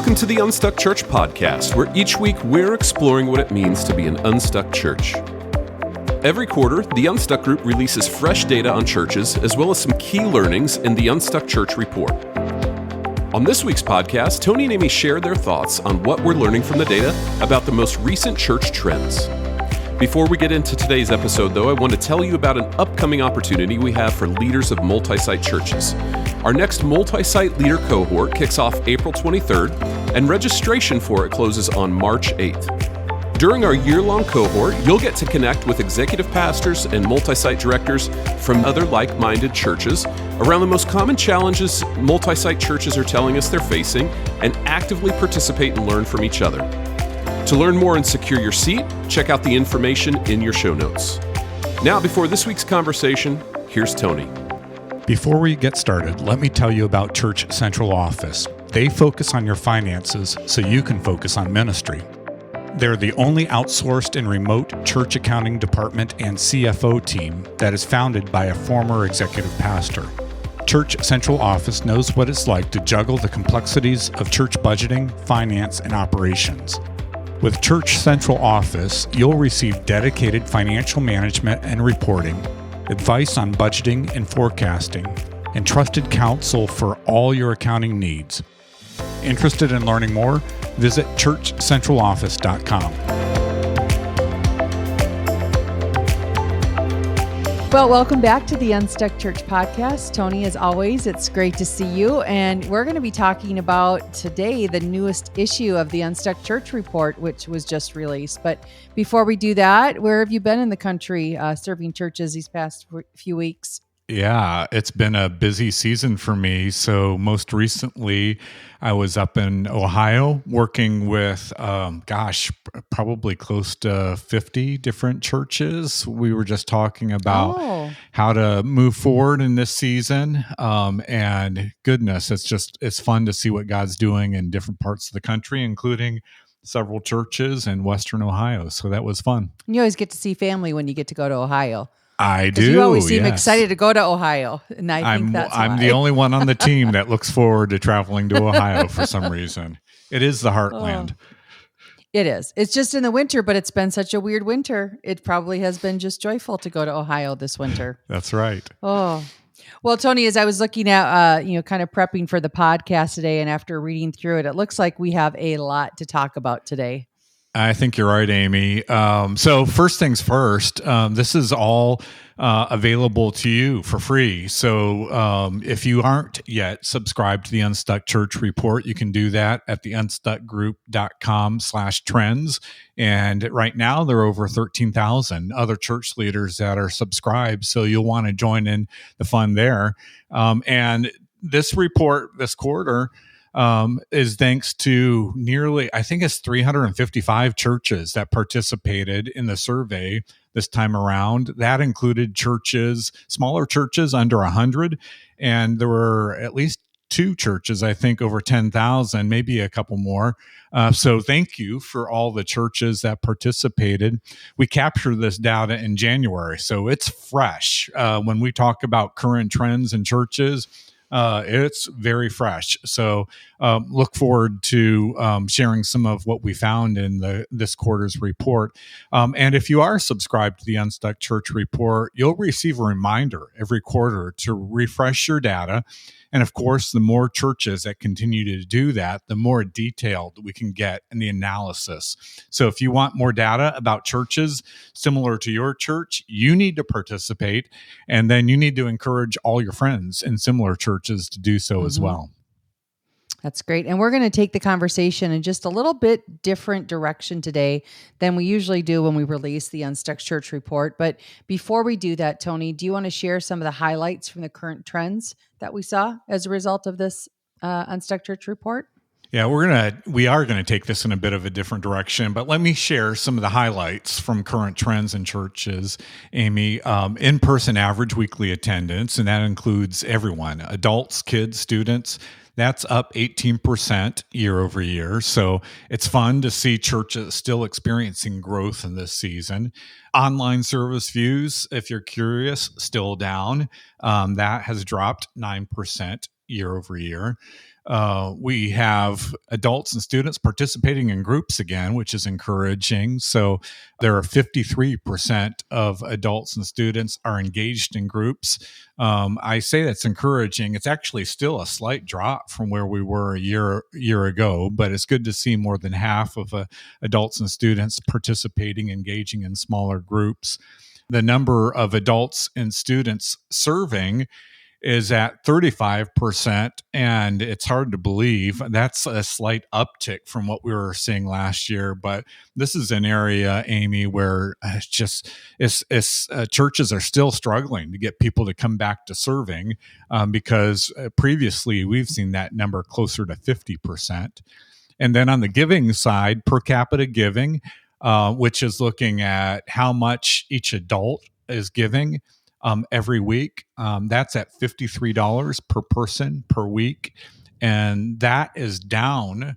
Welcome to the Unstuck Church podcast, where each week we're exploring what it means to be an unstuck church. Every quarter, the Unstuck Group releases fresh data on churches, as well as some key learnings in the Unstuck Church Report. On this week's podcast, Tony and Amy share their thoughts on what we're learning from the data about the most recent church trends. Before we get into today's episode, though, I want to tell you about an upcoming opportunity we have for leaders of multi-site churches. Our next multi-site leader cohort kicks off April 23rd, and registration for it closes on March 8th. During our year-long cohort, you'll get to connect with executive pastors and multi-site directors from other like-minded churches around the most common challenges multi-site churches are telling us they're facing, and actively participate and learn from each other. To learn more and secure your seat, check out the information in your show notes. Now, before this week's conversation, here's Tony. Before we get started, let me tell you about Church Central Office. They focus on your finances so you can focus on ministry. They're the only outsourced and remote church accounting department and CFO team that is founded by a former executive pastor. Church Central Office knows what it's like to juggle the complexities of church budgeting, finance, and operations. With Church Central Office, you'll receive dedicated financial management and reporting, advice on budgeting and forecasting, and trusted counsel for all your accounting needs. Interested in learning more? Visit churchcentraloffice.com. Well, welcome back to the Unstuck Church podcast. Tony, as always, it's great to see you. And we're going to be talking about today the newest issue of the Unstuck Church Report, which was just released. But before we do that, where have you been in the country serving churches these past few weeks? Yeah, it's been a busy season for me. So most recently, I was up in Ohio working with, probably close to 50 different churches. We were just talking about how to move forward in this season. And goodness, it's fun to see what God's doing in different parts of the country, including several churches in Western Ohio. So that was fun. You always get to see family when you get to go to Ohio. I do. You always seem excited to go to Ohio, and I think that's I'm why. the only one on the team that looks forward to traveling to Ohio for some reason. It is the heartland. It is. It's just in the winter, but it's been such a weird winter. It probably has been just joyful to go to Ohio this winter. That's right. Oh, well, Tony, as I was looking at, kind of prepping for the podcast today, and after reading through it, it looks like we have a lot to talk about today. I think you're right, Amy. So first things first, this is all available to you for free. So if you aren't yet subscribed to the Unstuck Church Report, you can do that at the unstuckgroup.com/trends. And right now there are over 13,000 other church leaders that are subscribed. So you'll want to join in the fun there. And this report, this quarter, is thanks to nearly, I think it's 355 churches that participated in the survey this time around. That included churches, smaller churches under 100, and there were at least 2 churches, I think, over 10,000, maybe a couple more. So thank you for all the churches that participated. We captured this data in January, so it's fresh. When we talk about current trends in churches, it's very fresh. So look forward to sharing some of what we found in this quarter's report. And if you are subscribed to the Unstuck Church Report, you'll receive a reminder every quarter to refresh your data. And of course, the more churches that continue to do that, the more detailed we can get in the analysis. So if you want more data about churches similar to your church, you need to participate. And then you need to encourage all your friends in similar churches to do so as well. That's great. And we're going to take the conversation in just a little bit different direction today than we usually do when we release the Unstuck Church Report. But before we do that, Tony, do you want to share some of the highlights from the current trends that we saw as a result of this Unstuck Church Report? Yeah, we are gonna take this in a bit of a different direction, but let me share some of the highlights from current trends in churches, Amy. In-person average weekly attendance, and that includes everyone, adults, kids, students. That's up 18% year over year. So it's fun to see churches still experiencing growth in this season. Online service views, if you're curious, still down. That has dropped 9% year over year. We have adults and students participating in groups again, which is encouraging. So there are 53% of adults and students are engaged in groups. I say that's encouraging. It's actually still a slight drop from where we were a year ago, but it's good to see more than half of adults and students participating, engaging in smaller groups. The number of adults and students serving is at 35%, and it's hard to believe. That's a slight uptick from what we were seeing last year, but this is an area, Amy, where churches are still struggling to get people to come back to serving, because previously we've seen that number closer to 50%. And then on the giving side, per capita giving, which is looking at how much each adult is giving every week. That's at $53 per person per week. And that is down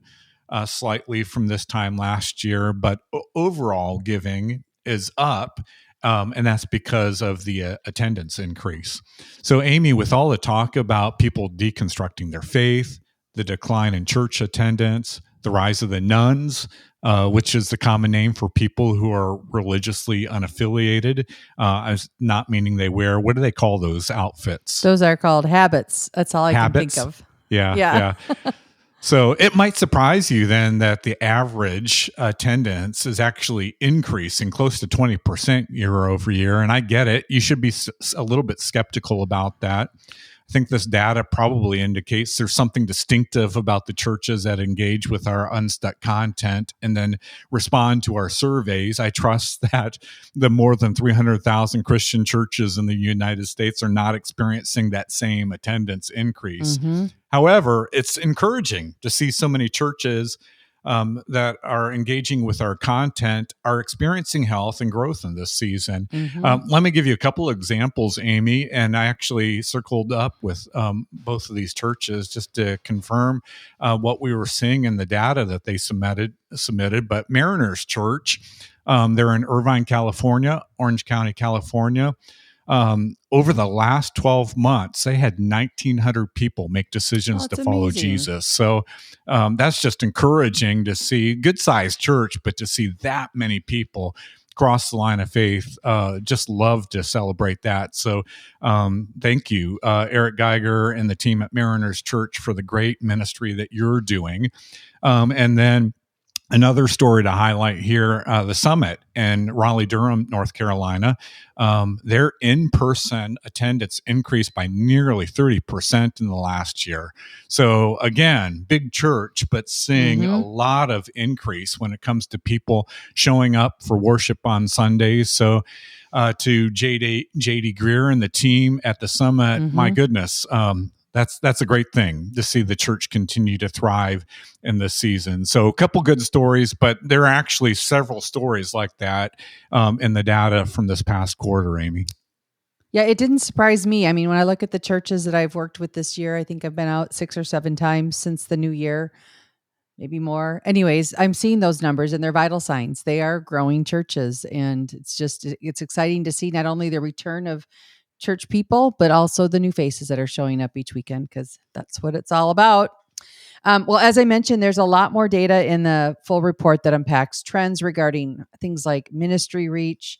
slightly from this time last year, but overall giving is up. And that's because of the attendance increase. So, Amy, with all the talk about people deconstructing their faith, the decline in church attendance, the rise of the nuns, which is the common name for people who are religiously unaffiliated, not meaning they wear, what do they call those outfits? Those are called habits. That's all I can think of. Yeah. So it might surprise you then that the average attendance is actually increasing close to 20% year over year. And I get it. You should be a little bit skeptical about that. I think this data probably indicates there's something distinctive about the churches that engage with our Unstuck content and then respond to our surveys. I trust that the more than 300,000 Christian churches in the United States are not experiencing that same attendance increase. Mm-hmm. However, it's encouraging to see so many churches that are engaging with our content are experiencing health and growth in this season. Mm-hmm. Let me give you a couple of examples, Amy, and I actually circled up with both of these churches just to confirm what we were seeing in the data that they submitted. But Mariners Church, they're in Irvine, California, Orange County, California. Over the last 12 months, they had 1,900 people make decisions to follow amazing. Jesus. So that's just encouraging to see. Good-sized church, but to see that many people cross the line of faith, just love to celebrate that. So thank you, Eric Geiger and the team at Mariners Church for the great ministry that you're doing. And then another story to highlight here, the Summit in Raleigh-Durham, North Carolina, their in-person attendance increased by nearly 30% in the last year. So again, big church, but seeing a lot of increase when it comes to people showing up for worship on Sundays. So to J.D. Greer and the team at the Summit, my goodness, that's a great thing to see the church continue to thrive in this season. So a couple good stories, but there are actually several stories like that in the data from this past quarter, Amy. Yeah, it didn't surprise me. I mean, when I look at the churches that I've worked with this year, I think I've been out 6 or 7 times since the new year, maybe more. Anyways, I'm seeing those numbers and they're vital signs. They are growing churches, and it's exciting to see not only the return of church people, but also the new faces that are showing up each weekend, because that's what it's all about. Well, as I mentioned, there's a lot more data in the full report that unpacks trends regarding things like ministry reach,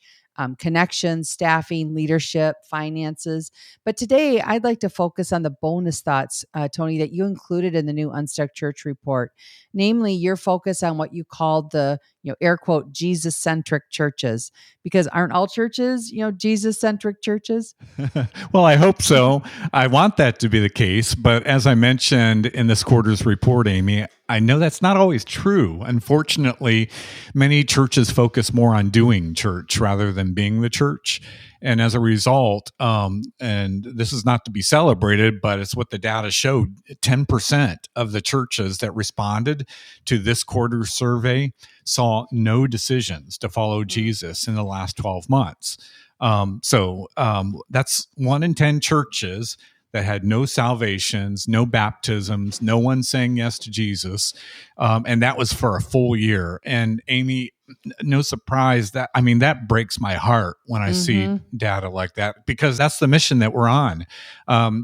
connections, staffing, leadership, finances. But today, I'd like to focus on the bonus thoughts, Tony, that you included in the new Unstuck Church Report, namely your focus on what you called the, air quote, Jesus-centric churches, because aren't all churches, Jesus-centric churches? Well, I hope so. I want that to be the case. But as I mentioned in this quarter's report, Amy, I know that's not always true. Unfortunately, many churches focus more on doing church rather than being the church. And as a result, and this is not to be celebrated, but it's what the data showed, 10% of the churches that responded to this quarter's survey saw no decisions to follow Jesus in the last 12 months. So that's 1 in 10 churches that had no salvations, no baptisms, no one saying yes to Jesus. And that was for a full year. And Amy, no surprise that breaks my heart when I see data like that, because that's the mission that we're on.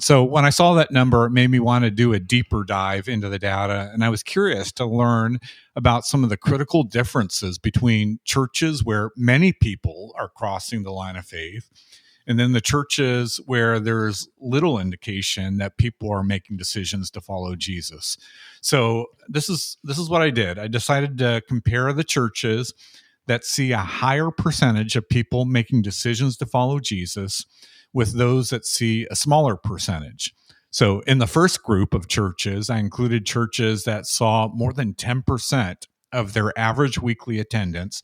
So when I saw that number, it made me want to do a deeper dive into the data. And I was curious to learn about some of the critical differences between churches where many people are crossing the line of faith, and then the churches where there's little indication that people are making decisions to follow Jesus. So this is what I did. I decided to compare the churches that see a higher percentage of people making decisions to follow Jesus with those that see a smaller percentage. So in the first group of churches, I included churches that saw more than 10% of their average weekly attendance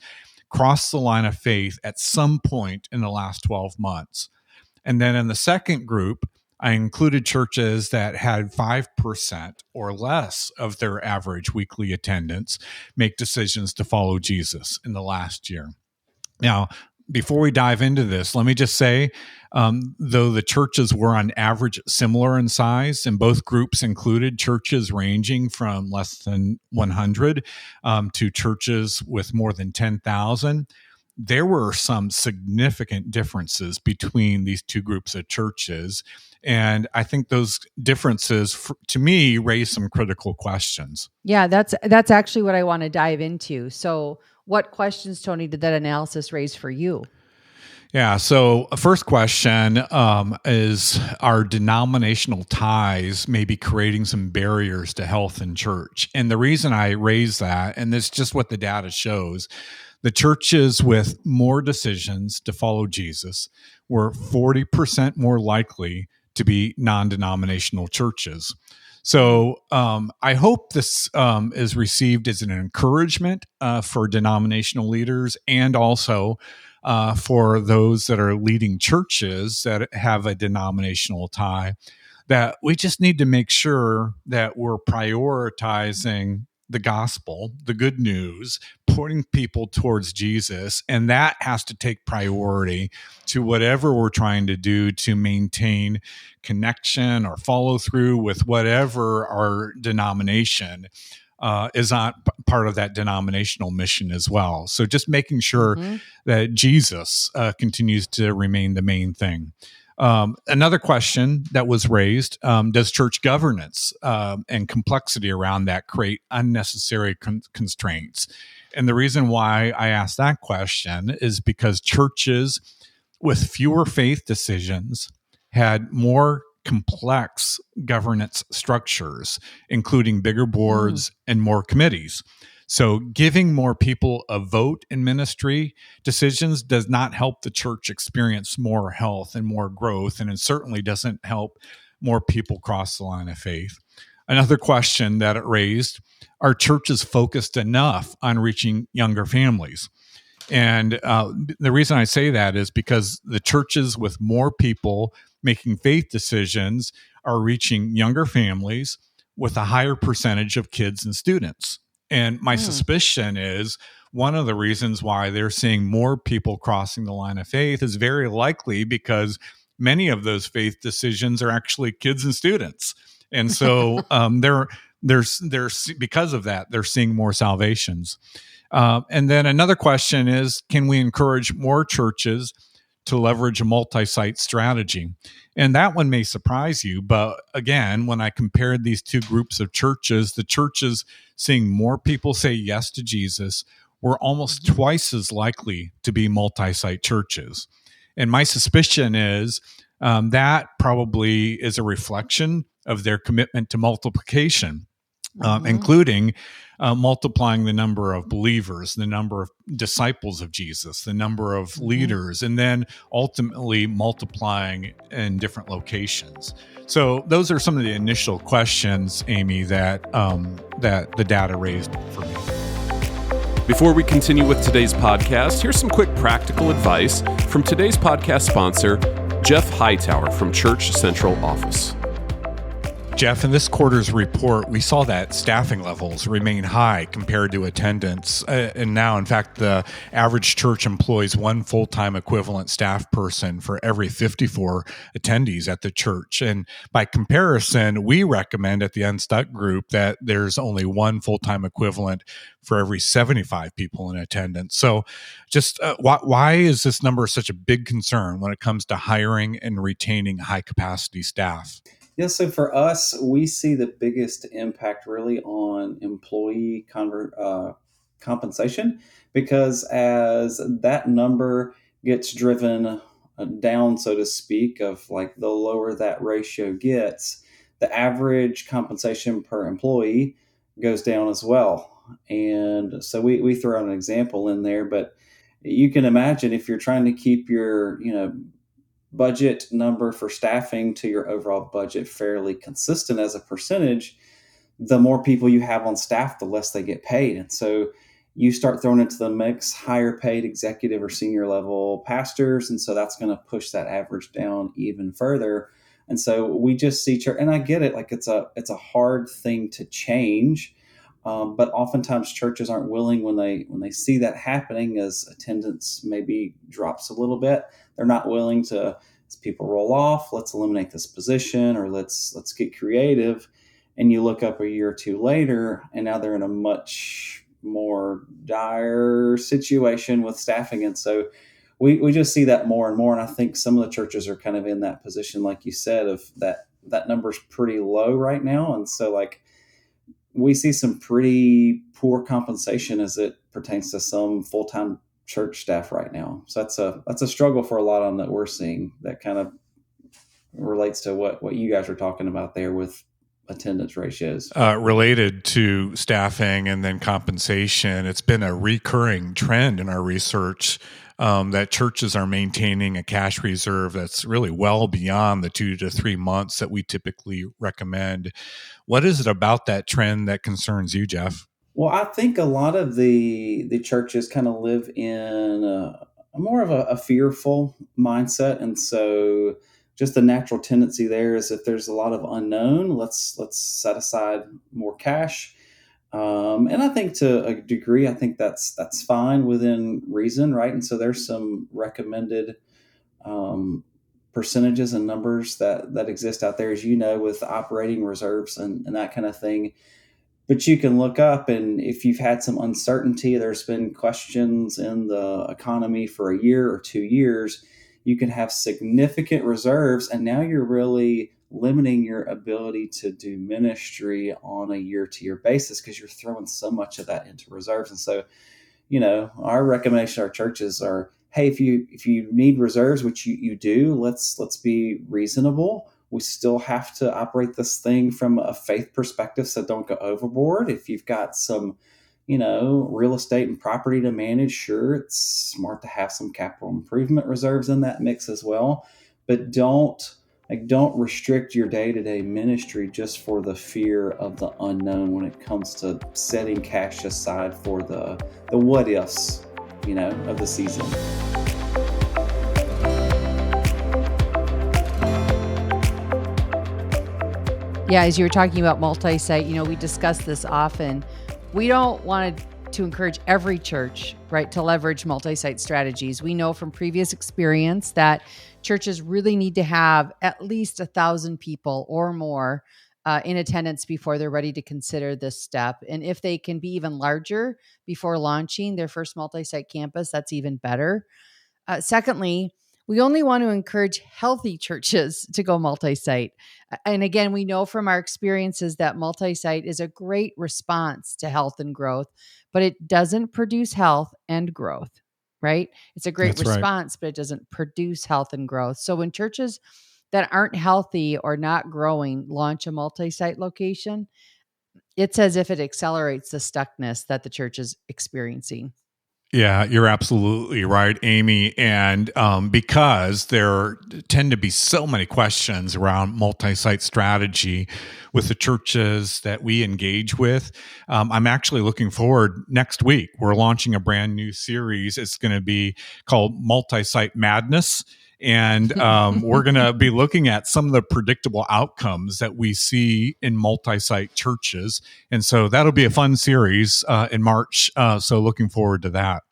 cross the line of faith at some point in the last 12 months. And then in the second group, I included churches that had 5% or less of their average weekly attendance make decisions to follow Jesus in the last year. Now, before we dive into this, let me just say, though the churches were on average similar in size, and both groups included churches ranging from less than 100 to churches with more than 10,000, there were some significant differences between these two groups of churches. And I think those differences, to me, raise some critical questions. Yeah, that's actually what I want to dive into. So what questions, Tony, did that analysis raise for you? Yeah. So first question is, are denominational ties maybe creating some barriers to health in church? And the reason I raise that, and this is just what the data shows, the churches with more decisions to follow Jesus were 40% more likely to be non-denominational churches. So I hope this is received as an encouragement for denominational leaders, and also for those that are leading churches that have a denominational tie, that we just need to make sure that we're prioritizing the gospel, the good news, pointing people towards Jesus, and that has to take priority to whatever we're trying to do to maintain connection or follow through with whatever our denomination is on part of that denominational mission as well. So just making sure that Jesus continues to remain the main thing. Another question that was raised, does church governance and complexity around that create unnecessary constraints? And the reason why I asked that question is because churches with fewer faith decisions had more complex governance structures, including bigger boards and more committees. So giving more people a vote in ministry decisions does not help the church experience more health and more growth, and it certainly doesn't help more people cross the line of faith. Another question that it raised, are churches focused enough on reaching younger families? And the reason I say that is because the churches with more people making faith decisions are reaching younger families with a higher percentage of kids and students. And my suspicion is one of the reasons why they're seeing more people crossing the line of faith is very likely because many of those faith decisions are actually kids and students. And so there's because of that, they're seeing more salvations. And then another question is, can we encourage more churches to leverage a multi-site strategy? And that one may surprise you, but again, when I compared these two groups of churches, the churches seeing more people say yes to Jesus were almost twice as likely to be multi-site churches. And my suspicion is that probably is a reflection of their commitment to multiplication, including multiplying the number of believers, the number of disciples of Jesus, the number of leaders, and then ultimately multiplying in different locations. So those are some of the initial questions, Amy, that the data raised for me. Before we continue with today's podcast, here's some quick practical advice from today's podcast sponsor, Jeff Hightower from Church Central Office. Jeff, in this quarter's report, we saw that staffing levels remain high compared to attendance. And now, in fact, the average church employs one full-time equivalent staff person for every 54 attendees at the church. And by comparison, we recommend at the Unstuck Group that there's only one full-time equivalent for every 75 people in attendance. So just why is this number such a big concern when it comes to hiring and retaining high-capacity staff? Yeah, so for us, we see the biggest impact really on employee compensation, because as that number gets driven down, so to speak, of like the lower that ratio gets, the average compensation per employee goes down as well. And so we throw out an example in there, but you can imagine if you're trying to keep your, budget number for staffing to your overall budget fairly consistent as a percentage, the more people you have on staff, the less they get paid. And so you start throwing into the mix higher paid executive or senior level pastors. And so that's going to push that average down even further. And so we just see church, and I get it, like it's a hard thing to change. But oftentimes churches aren't willing when they see that happening, as attendance maybe drops a little bit. They're not willing to, as people roll off, let's eliminate this position, or let's get creative. And you look up a year or two later, and now they're in a much more dire situation with staffing. And so we just see that more and more. And I think some of the churches are kind of in that position, like you said, of that number's pretty low right now. And so like, we see some pretty poor compensation as it pertains to some full-time church staff right now. So that's a struggle for a lot of them that we're seeing, that kind of relates to what you guys are talking about there with attendance ratios. Related to staffing and then compensation, it's been a recurring trend in our research that churches are maintaining a cash reserve that's really well beyond the 2 to 3 months that we typically recommend. What is it about that trend that concerns you, Jeff? Well, I think a lot of the churches kind of live in a more of a fearful mindset. And so just the natural tendency there is, if there's a lot of unknown, let's set aside more cash. And I think to a degree, I think that's fine within reason, right? And so there's some recommended percentages and numbers that exist out there, as you know, with operating reserves and that kind of thing. But you can look up, and if you've had some uncertainty, there's been questions in the economy for a year or 2 years, you can have significant reserves, and now you're really limiting your ability to do ministry on a year-to-year basis because you're throwing so much of that into reserves. And so, our recommendation to our churches are, hey, if you need reserves, which you do, let's be reasonable. We still have to operate this thing from a faith perspective, so don't go overboard. If you've got some, real estate and property to manage, sure, it's smart to have some capital improvement reserves in that mix as well. But don't restrict your day-to-day ministry just for the fear of the unknown when it comes to setting cash aside for the what ifs, of the season. Yeah, as you were talking about multi-site, we discuss this often. We don't want to encourage every church, right, to leverage multi-site strategies. We know from previous experience that churches really need to have at least 1,000 people or more in attendance before they're ready to consider this step. And if they can be even larger before launching their first multi-site campus, that's even better. Secondly, we only want to encourage healthy churches to go multi-site. And again, we know from our experiences that multi-site is a great response to health and growth, but it doesn't produce health and growth, right? It's a great response, but it doesn't produce health and growth. So when churches that aren't healthy or not growing launch a multi-site location, it's as if it accelerates the stuckness that the church is experiencing. Yeah, you're absolutely right, Amy. And because there tend to be so many questions around multi-site strategy with the churches that we engage with, I'm actually looking forward next week. We're launching a brand new series. It's going to be called Multi-Site Madness. And we're going to be looking at some of the predictable outcomes that we see in multi-site churches. And so that'll be a fun series in March. So looking forward to that.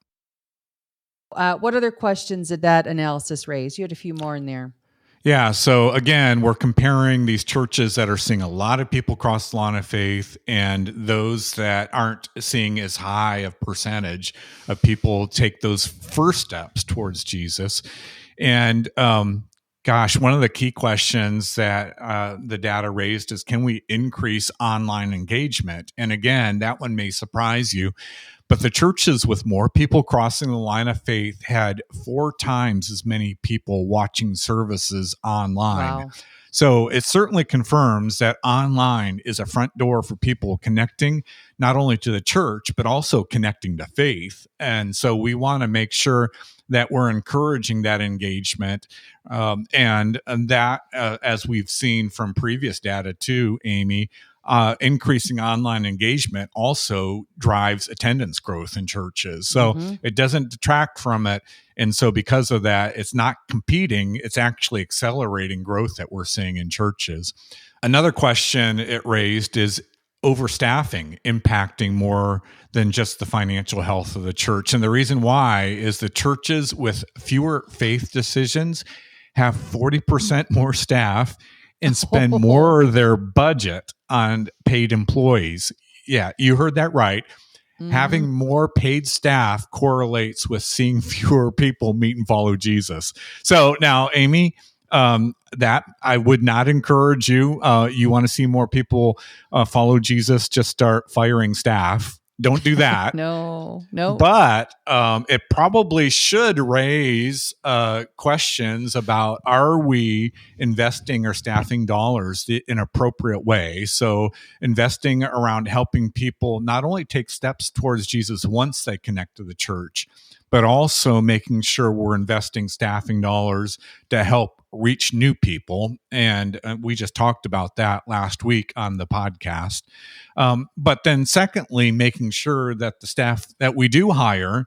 What other questions did that analysis raise? You had a few more in there. Yeah. So again, we're comparing these churches that are seeing a lot of people cross the line of faith and those that aren't seeing as high of percentage of people take those first steps towards Jesus. And one of the key questions that the data raised is, can we increase online engagement? And again, that one may surprise you. But the churches with more people crossing the line of faith had 4 times as many people watching services online. Wow. So it certainly confirms that online is a front door for people connecting not only to the church, but also connecting to faith. And so we want to make sure that we're encouraging that engagement. And that, as we've seen from previous data too, Amy, increasing online engagement also drives attendance growth in churches. So it doesn't detract from it. And so because of that, it's not competing, it's actually accelerating growth that we're seeing in churches. Another question it raised is overstaffing impacting more than just the financial health of the church. And the reason why is the churches with fewer faith decisions have 40% more staff and spend more of their budget on paid employees. Yeah, you heard that right. Having more paid staff correlates with seeing fewer people meet and follow Jesus. So now, Amy, that I would not encourage you. You want to see more people follow Jesus, just start firing staff. Don't do that. No. But it probably should raise questions about, are we investing or staffing dollars in an appropriate way? So investing around helping people not only take steps towards Jesus once they connect to the church, but also making sure we're investing staffing dollars to help reach new people. And we just talked about that last week on the podcast. But then secondly, making sure that the staff that we do hire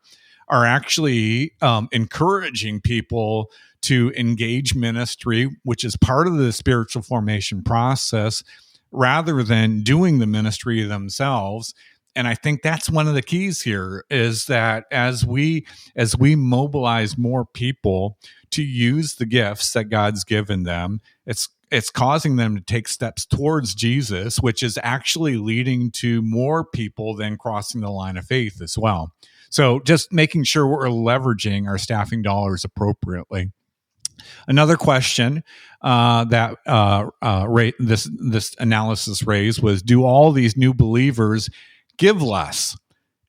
are actually encouraging people to engage ministry, which is part of the spiritual formation process, rather than doing the ministry themselves. And I think that's one of the keys here, is that as we mobilize more people to use the gifts that God's given them, it's causing them to take steps towards Jesus, which is actually leading to more people then crossing the line of faith as well. So just making sure we're leveraging our staffing dollars appropriately. Another question that this analysis raised was, do all these new believers give less?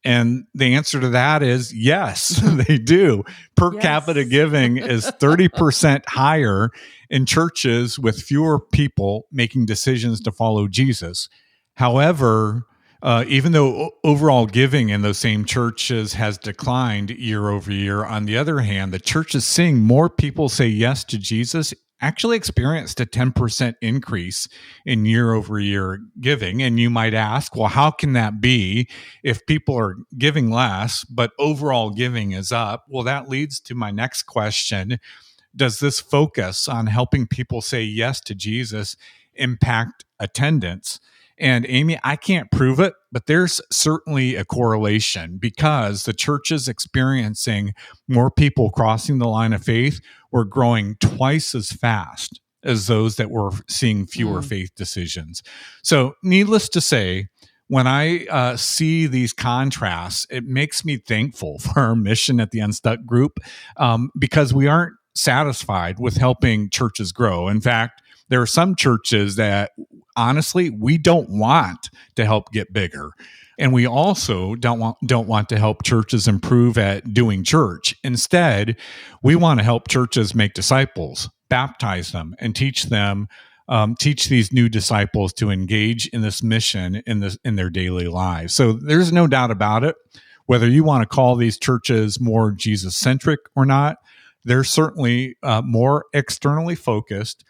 And the answer to that is yes, they do. Per capita giving is 30% higher in churches with fewer people making decisions to follow Jesus. However, even though overall giving in those same churches has declined year over year, on the other hand, the church is seeing more people say yes to Jesus actually experienced a 10% increase in year over year giving. And you might ask, well, how can that be if people are giving less, but overall giving is up? Well, that leads to my next question. Does this focus on helping people say yes to Jesus impact attendance? And Amy, I can't prove it, but there's certainly a correlation, because the churches experiencing more people crossing the line of faith were growing twice as fast as those that were seeing fewer faith decisions. So needless to say, when I see these contrasts, it makes me thankful for our mission at the Unstuck Group, because we aren't satisfied with helping churches grow. In fact, there are some churches that honestly we don't want to help get bigger, and we also don't want to help churches improve at doing church. Instead, we want to help churches make disciples, baptize them, and teach these new disciples to engage in this mission in their daily lives. So there's no doubt about it. Whether you want to call these churches more Jesus-centric or not, they're certainly more externally focused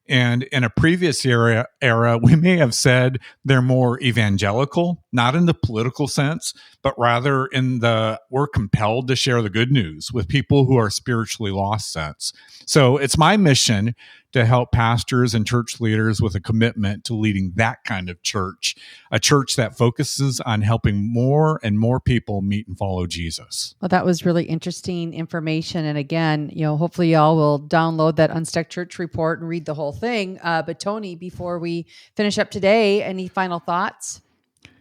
And in a previous era, we may have said they're more evangelical, not in the political sense, but rather in the we're compelled to share the good news with people who are spiritually lost sense. So it's my mission to help pastors and church leaders with a commitment to leading that kind of church, a church that focuses on helping more and more people meet and follow Jesus. Well, that was really interesting information. And again, hopefully y'all will download that Unstuck Church Report and read the whole thing. But Tony, before we finish up today, any final thoughts?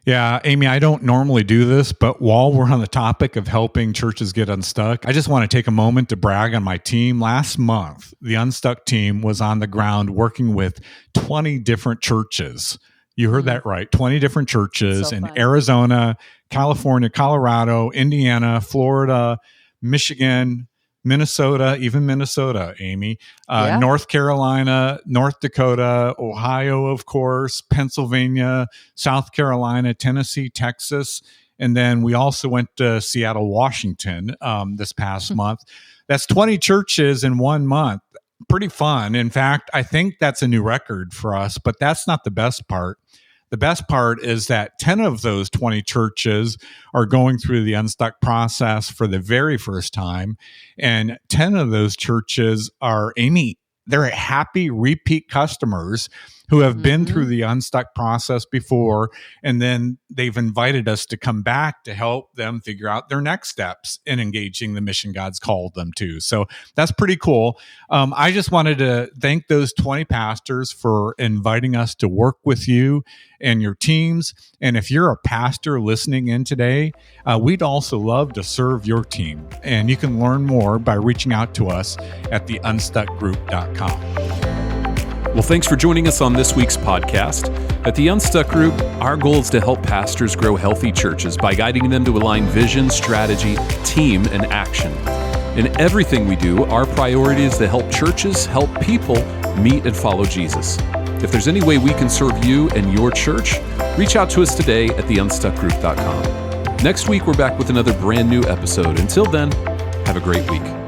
Yeah, Amy, I don't normally do this, but while we're on the topic of helping churches get unstuck, I just want to take a moment to brag on my team. Last month, the Unstuck team was on the ground working with 20 different churches. You heard that right, 20 different churches in Arizona, California, Colorado, Indiana, Florida, Michigan, Minnesota, Amy, North Carolina, North Dakota, Ohio, of course, Pennsylvania, South Carolina, Tennessee, Texas. And then we also went to Seattle, Washington this past month. That's 20 churches in 1 month. Pretty fun. In fact, I think that's a new record for us, but that's not the best part. The best part is that 10 of those 20 churches are going through the Unstuck process for the very first time. And 10 of those churches are, Amy, they're happy repeat customers who have been through the Unstuck process before, and then they've invited us to come back to help them figure out their next steps in engaging the mission God's called them to. So that's pretty cool. I just wanted to thank those 20 pastors for inviting us to work with you and your teams. And if you're a pastor listening in today, we'd also love to serve your team. And you can learn more by reaching out to us at theunstuckgroup.com. Well, thanks for joining us on this week's podcast. At the Unstuck Group, our goal is to help pastors grow healthy churches by guiding them to align vision, strategy, team, and action. In everything we do, our priority is to help churches help people meet and follow Jesus. If there's any way we can serve you and your church, reach out to us today at theunstuckgroup.com. Next week, we're back with another brand new episode. Until then, have a great week.